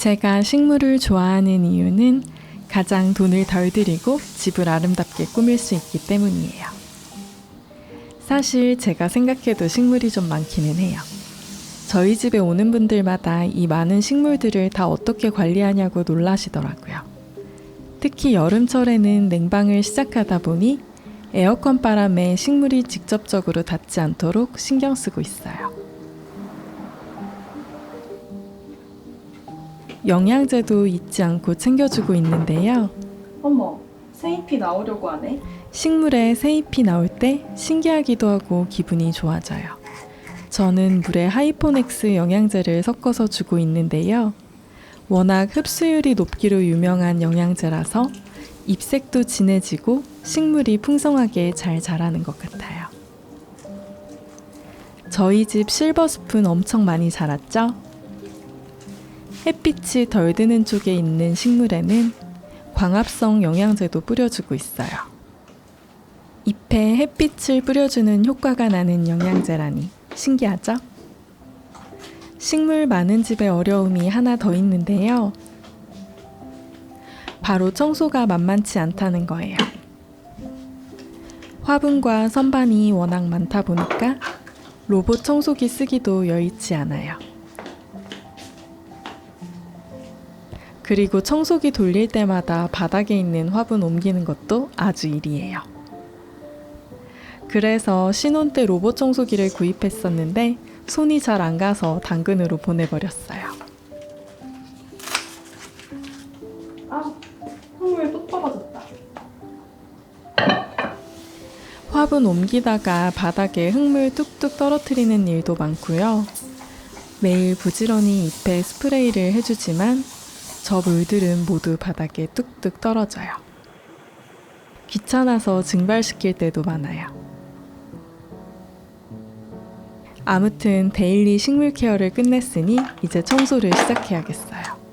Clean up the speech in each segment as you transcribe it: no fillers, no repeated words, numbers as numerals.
제가 식물을 좋아하는 이유는 가장 돈을 덜 들이고 집을 아름답게 꾸밀 수 있기 때문이에요. 사실 제가 생각해도 식물이 좀 많기는 해요. 저희 집에 오는 분들마다 이 많은 식물들을 다 어떻게 관리하냐고 놀라시더라고요. 특히 여름철에는 냉방을 시작하다 보니 에어컨 바람에 식물이 직접적으로 닿지 않도록 신경 쓰고 있어요. 영양제도 잊지 않고 챙겨주고 있는데요. 어머, 새잎이 나오려고 하네. 식물에 새잎이 나올 때 신기하기도 하고 기분이 좋아져요. 저는 물에 하이포넥스 영양제를 섞어서 주고 있는데요. 워낙 흡수율이 높기로 유명한 영양제라서 잎색도 진해지고 식물이 풍성하게 잘 자라는 것 같아요. 저희 집 실버숲은 엄청 많이 자랐죠? 햇빛이 덜 드는 쪽에 있는 식물에는 광합성 영양제도 뿌려주고 있어요. 잎에 햇빛을 뿌려주는 효과가 나는 영양제라니 신기하죠? 식물 많은 집에 어려움이 하나 더 있는데요. 바로 청소가 만만치 않다는 거예요. 화분과 선반이 워낙 많다 보니까 로봇 청소기 쓰기도 여의치 않아요. 그리고 청소기 돌릴 때마다 바닥에 있는 화분 옮기는 것도 아주 일이에요. 그래서 신혼 때 로봇 청소기를 구입했었는데 손이 잘 안 가서 당근으로 보내버렸어요. 아, 흙물 또 떨어졌다. 화분 옮기다가 바닥에 흙물 뚝뚝 떨어뜨리는 일도 많고요. 매일 부지런히 잎에 스프레이를 해주지만 저 물들은 모두 바닥에 뚝뚝 떨어져요. 귀찮아서 증발시킬 때도 많아요. 아무튼 데일리 식물 케어를 끝냈으니 이제 청소를 시작해야겠어요.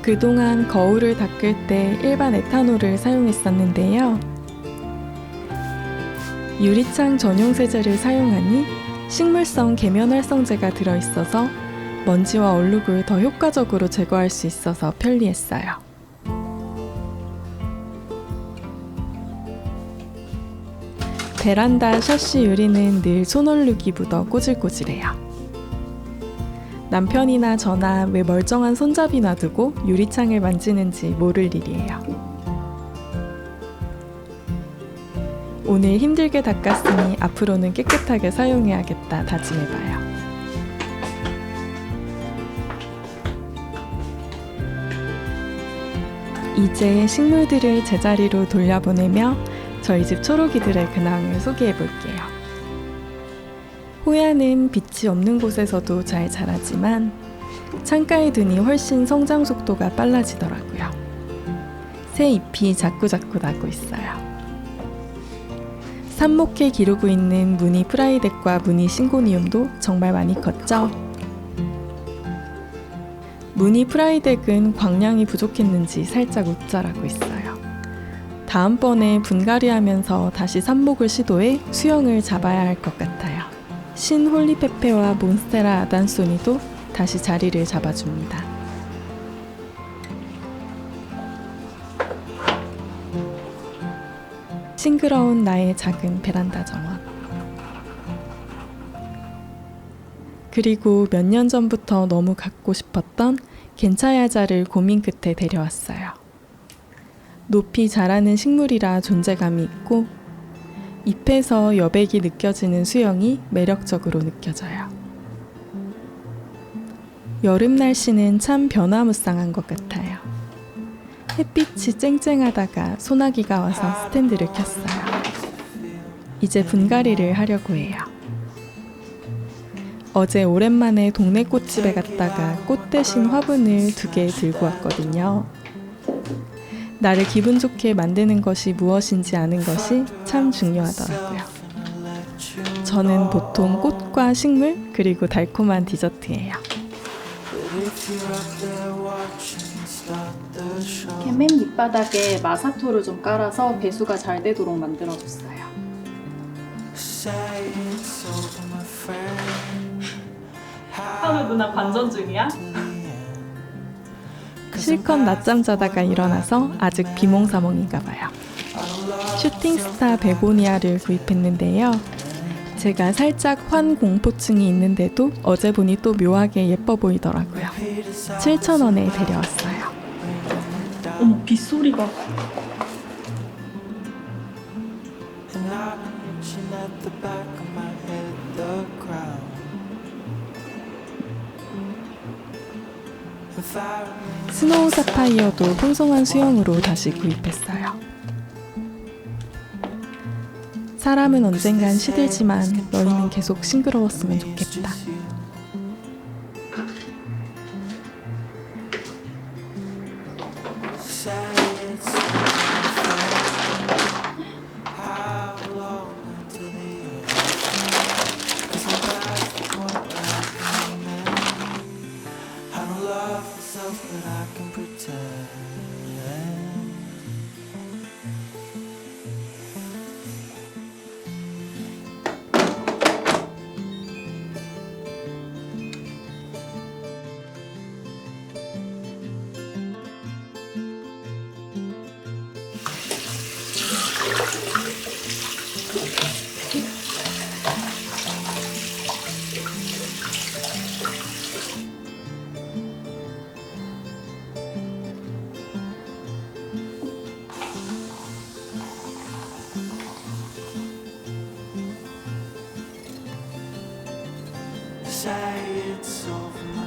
그동안 거울을 닦을 때 일반 에탄올을 사용했었는데요. 유리창 전용 세제를 사용하니 식물성 계면활성제가 들어있어서 먼지와 얼룩을 더 효과적으로 제거할 수 있어서 편리했어요. 베란다 샤시 유리는 늘 손얼룩이 묻어 꼬질꼬질해요. 남편이나 저나 왜 멀쩡한 손잡이 놔두고 유리창을 만지는지 모를 일이에요. 오늘 힘들게 닦았으니 앞으로는 깨끗하게 사용해야겠다 다짐해봐요. 이제 식물들을 제자리로 돌려보내며 저희 집 초록이들의 근황을 소개해볼게요. 호야는 빛이 없는 곳에서도 잘 자라지만 창가에 두니 훨씬 성장 속도가 빨라지더라고요. 새 잎이 자꾸자꾸 나고 있어요. 삽목해 기르고 있는 무늬 프라이덱과 무늬 싱고니움도 정말 많이 컸죠? 무늬 프라이덱은 광량이 부족했는지 살짝 웃자라고 있어요. 다음번에 분갈이 하면서 다시 삽목을 시도해 수영을 잡아야 할 것 같아요. 신 홀리페페와 몬스테라 아단소니도 다시 자리를 잡아줍니다. 싱그러운 나의 작은 베란다 정원. 그리고 몇 년 전부터 너무 갖고 싶었던 겐차야자를 고민 끝에 데려왔어요. 높이 자라는 식물이라 존재감이 있고 잎에서 여백이 느껴지는 수영이 매력적으로 느껴져요. 여름 날씨는 참 변화무쌍한 것 같아요. 햇빛이 쨍쨍하다가 소나기가 와서 스탠드를 켰어요. 이제 분갈이를 하려고 해요. 어제 오랜만에 동네 꽃집에 갔다가 꽃 대신 화분을 2개 들고 왔거든요. 나를 기분 좋게 만드는 것이 무엇인지 아는 것이 참 중요하더라고요. 저는 보통 꽃과 식물 그리고 달콤한 디저트예요. 이렇게 맨 밑바닥에 마사토를 좀 깔아서 배수가 잘 되도록 만들어줬어요. 하루 누나 관전 중이야? 실컷 낮잠 자다가 일어나서 아직 비몽사몽인가 봐요. 슈팅스타 베고니아를 구입했는데요. 제가 살짝 환공포증이 있는데도 어제 보니 또 묘하게 예뻐 보이더라고요. 7,000원에 데려왔어요. 어머, 빗소리가. 스노우 사파이어도 풍성한 수영으로 다시 구입했어요. 사람은 언젠간 시들지만 너희는 계속 싱그러웠으면 좋겠다.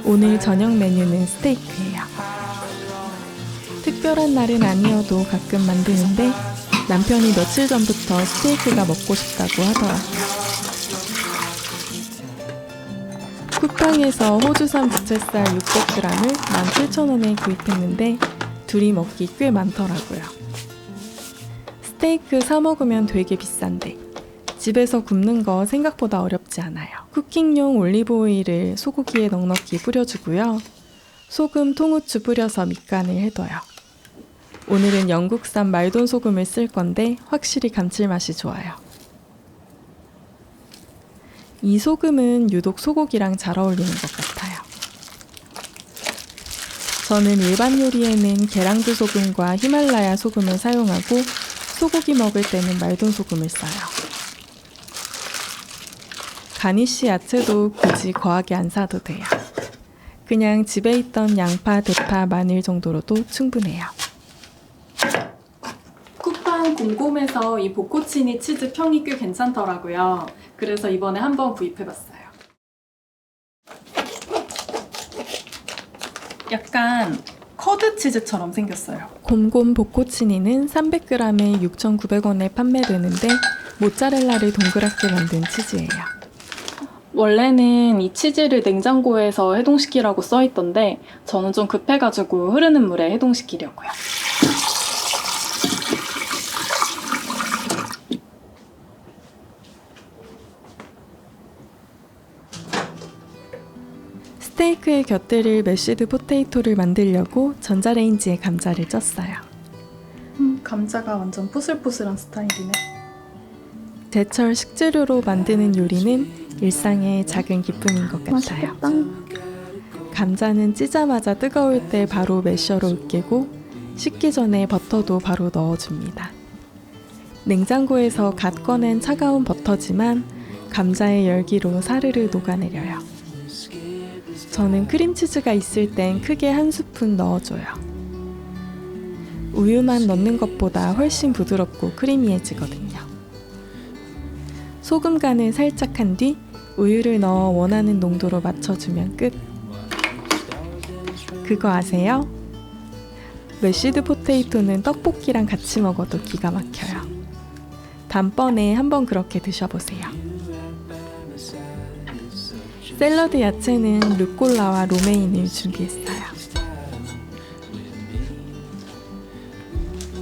오늘 저녁 메뉴는 스테이크예요. 특별한 날은 아니어도 가끔 만드는데 남편이 며칠 전부터 스테이크가 먹고 싶다고 하더라고요. 쿠팡에서 호주산 부채살 600g을 17,000원에 구입했는데 둘이 먹기 꽤 많더라고요. 스테이크 사 먹으면 되게 비싼데 집에서 굽는 거 생각보다 어렵지 않아요. 쿠킹용 올리브 오일을 소고기에 넉넉히 뿌려주고요. 소금, 통후추 뿌려서 밑간을 해둬요. 오늘은 영국산 말돈 소금을 쓸 건데 확실히 감칠맛이 좋아요. 이 소금은 유독 소고기랑 잘 어울리는 것 같아요. 저는 일반 요리에는 계량주 소금과 히말라야 소금을 사용하고 소고기 먹을 때는 말돈 소금을 써요. 가니쉬 야채도 굳이 거하게 안 사도 돼요. 그냥 집에 있던 양파, 대파, 마늘 정도로도 충분해요. 쿠팡 곰곰에서 이 보코치니 치즈 평이 꽤 괜찮더라고요. 그래서 이번에 한번 구입해봤어요. 약간 커드 치즈처럼 생겼어요. 곰곰 보코치니는 300g에 6,900원에 판매되는데 모짜렐라를 동그랗게 만든 치즈예요. 원래는 이 치즈를 냉장고에서 해동시키라고 써있던데 저는 좀 급해가지고 흐르는 물에 해동시키려고요. 스테이크에 곁들일 매쉬드 포테이토를 만들려고 전자레인지에 감자를 쪘어요. 감자가 완전 포슬포슬한 스타일이네. 제철 식재료로 만드는 요리는 일상의 작은 기쁨인 것 같아요. 맛있겠다. 감자는 찌자마자 뜨거울 때 바로 매셔로 으깨고 식기 전에 버터도 바로 넣어줍니다. 냉장고에서 갓 꺼낸 차가운 버터지만 감자의 열기로 사르르 녹아내려요. 저는 크림치즈가 있을 땐 크게 한 스푼 넣어줘요. 우유만 넣는 것보다 훨씬 부드럽고 크리미해지거든요. 소금 간을 살짝 한 뒤 우유를 넣어 원하는 농도로 맞춰주면 끝. 그거 아세요? 매쉬드 포테이토는 떡볶이랑 같이 먹어도 기가 막혀요. 단번에 한번 그렇게 드셔보세요. 샐러드 야채는 루꼴라와 로메인을 준비했어요.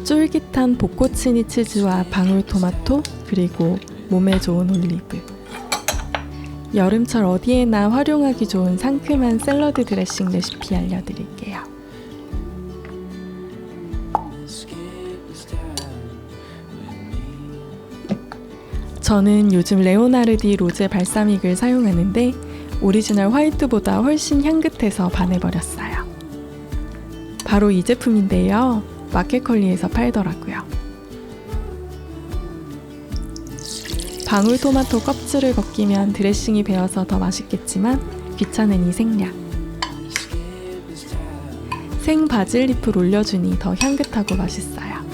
쫄깃한 보코치니 치즈와 방울토마토 그리고 몸에 좋은 올리브. 여름철 어디에나 활용하기 좋은 상큼한 샐러드 드레싱 레시피 알려드릴게요. 저는 요즘 레오나르디 로제 발사믹을 사용하는데 오리지널 화이트보다 훨씬 향긋해서 반해버렸어요. 바로 이 제품인데요. 마켓컬리에서 팔더라고요. 방울토마토 껍질을 벗기면 드레싱이 배어서 더 맛있겠지만 귀찮으니 생략. 생 바질잎을 올려주니 더 향긋하고 맛있어요.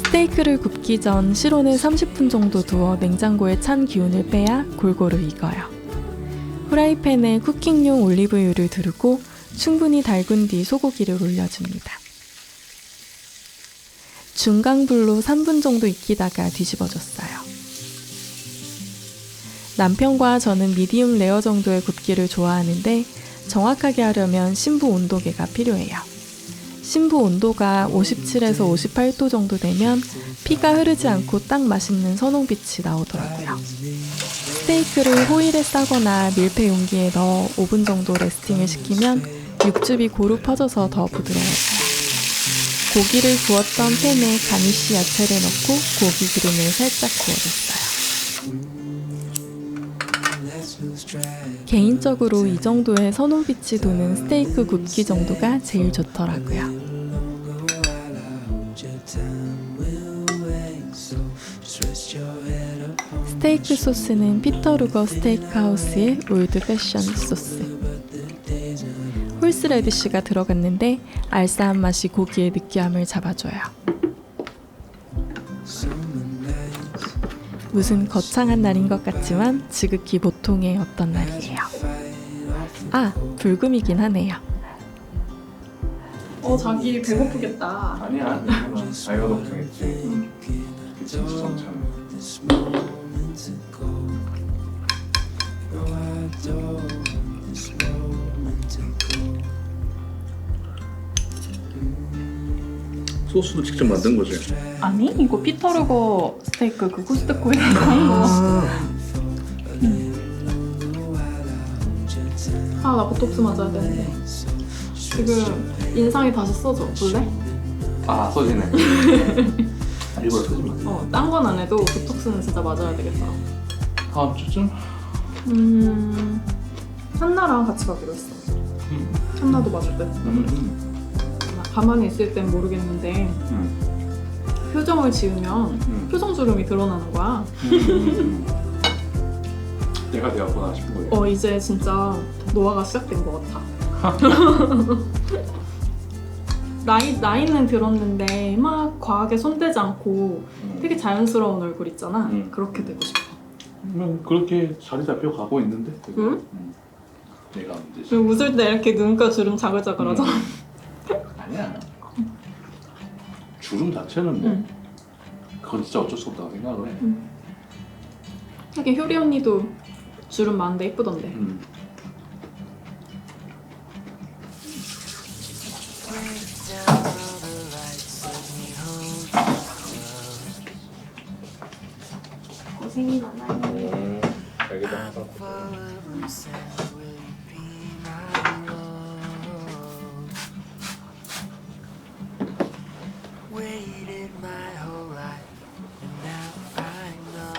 스테이크를 굽기 전 실온에 30분 정도 두어 냉장고에 찬 기운을 빼야 골고루 익어요. 후라이팬에 쿠킹용 올리브유를 두르고 충분히 달군 뒤 소고기를 올려줍니다. 중강불로 3분 정도 익히다가 뒤집어줬어요. 남편과 저는 미디움 레어 정도의 굽기를 좋아하는데 정확하게 하려면 심부 온도계가 필요해요. 심부 온도가 57에서 58도 정도 되면 피가 흐르지 않고 딱 맛있는 선홍빛이 나오더라고요. 스테이크를 호일에 싸거나 밀폐 용기에 넣어 5분 정도 레스팅을 시키면 육즙이 고루 퍼져서 더 부드러워져요. 고기를 구웠던 팬에 가니쉬 야채를 넣고 고기 기름을 살짝 구워줬어요. 개인적으로 이 정도의 선홍빛이 도는 스테이크 굽기 정도가 제일 좋더라고요. 스테이크 소스는 피터 루거 스테이크하우스의 올드 패션 소스. 홀스레디쉬가 들어갔는데 알싸한 맛이 고기의 느끼함을 잡아줘요. 무슨 거창한 날인 것 같지만 지극히 보통의 어떤 날이에요. 아, 불금이긴 하네요. 자기 배고프겠다. 아니야, 자기가 걱정했지. 진짜 정참. 소스도 직접 만든 거지? 아니, 이거 피터루거 스테이크 그 코스트코에서 산 거. 나 보톡스 맞아야 되는데. 지금 인상이 다시 써져. 볼래? 아, 써지네. 일부러 쓰지 마. 딴 건 안 해도 보톡스는 진짜 맞아야 되겠다. 다음 주쯤? 한나랑 같이 가기로 했어. 한나도 맞을 듯. 가만히 있을 땐 모르겠는데 표정을 지으면 표정 주름이 드러나는 거야. 내가 되었구나 싶은 거예요. 이제 진짜 노화가 시작된 것 같아. 나이는 들었는데 막 과하게 손대지 않고 되게 자연스러운 얼굴 있잖아. 그렇게 되고 싶어. 그렇게 자리 잡혀 가고 있는데. 응? 내가 문제지. 웃을 때 이렇게 눈가 주름 자글자글하잖아. 아니야. 주름 자체는 뭐 그건 진짜 어쩔 수 없다고 생각을 해. 하긴 효리 언니도 주름 많은데 예쁘던데. 고생이 많아요. 알겠다. Waited my whole life, and now I know.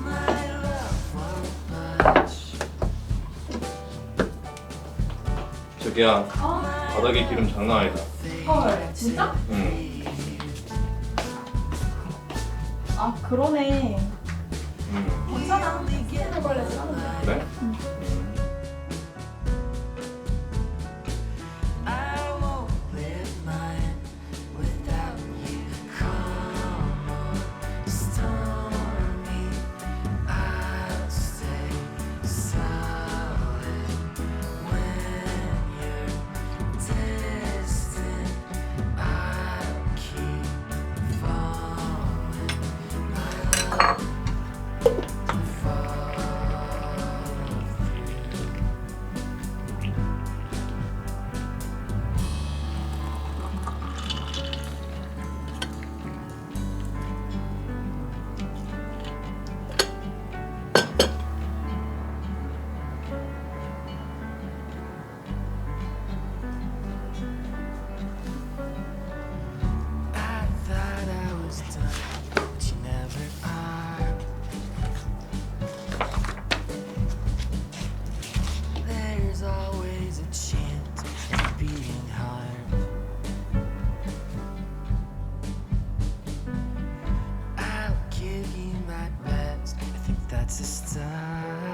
My love won't budge. 저기야, 바닥에 기름 장난 아니다. 헐, 진짜? 응. 아 그러네. 응. 괜찮아. 스테이블걸레지 하는데. 그래? I won't live mine without you. Calm or stormy, I'll stay solid when you're distant. I'll keep falling. My love fall through. I thought I was done, but you never are. There's always a chance of beating heart. I'll give you my best. I think that's a start.